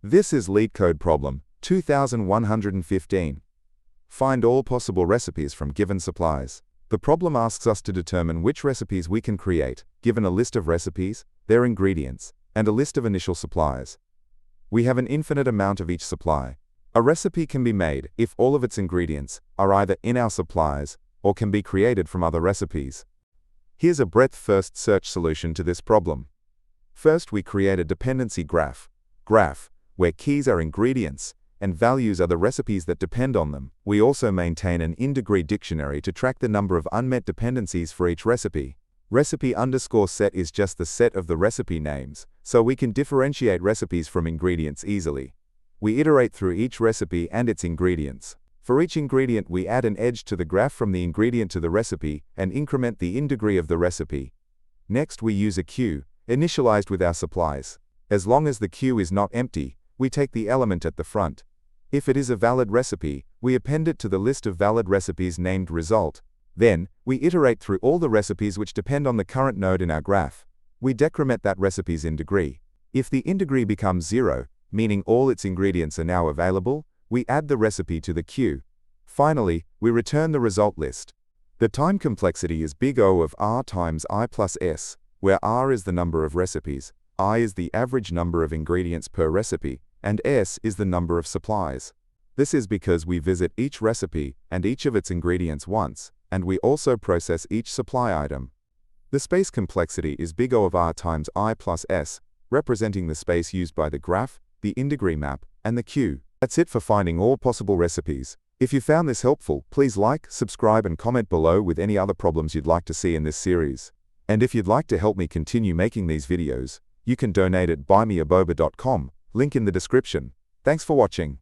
This is Leetcode problem 2115. Find all possible recipes from given supplies. The problem asks us to determine which recipes we can create, given a list of recipes, their ingredients, and a list of initial supplies. We have an infinite amount of each supply. A recipe can be made if all of its ingredients are either in our supplies or can be created from other recipes. Here's a breadth-first search solution to this problem. First, we create a dependency graph, where keys are ingredients and values are the recipes that depend on them. We also maintain an in-degree dictionary to track the number of unmet dependencies for each recipe. Recipe_set is just the set of the recipe names, so we can differentiate recipes from ingredients easily. We iterate through each recipe and its ingredients. For each ingredient, we add an edge to the graph from the ingredient to the recipe and increment the in-degree of the recipe. Next, we use a queue, initialized with our supplies. As long as the queue is not empty, we take the element at the front. If it is a valid recipe, we append it to the list of valid recipes named result. Then, we iterate through all the recipes which depend on the current node in our graph. We decrement that recipe's in-degree. If the in-degree becomes 0, meaning all its ingredients are now available, we add the recipe to the queue. Finally, we return the result list. The time complexity is big O of R times I plus S, where R is the number of recipes, I is the average number of ingredients per recipe, and S is the number of supplies. This is because we visit each recipe and each of its ingredients once, and we also process each supply item. The space complexity is big O of R times I plus S, representing the space used by the graph, the in-degree map, and the queue. That's it for finding all possible recipes. If you found this helpful, please like, subscribe, and comment below with any other problems you'd like to see in this series. And if you'd like to help me continue making these videos, you can donate at buymeaboba.com, link in the description. Thanks for watching.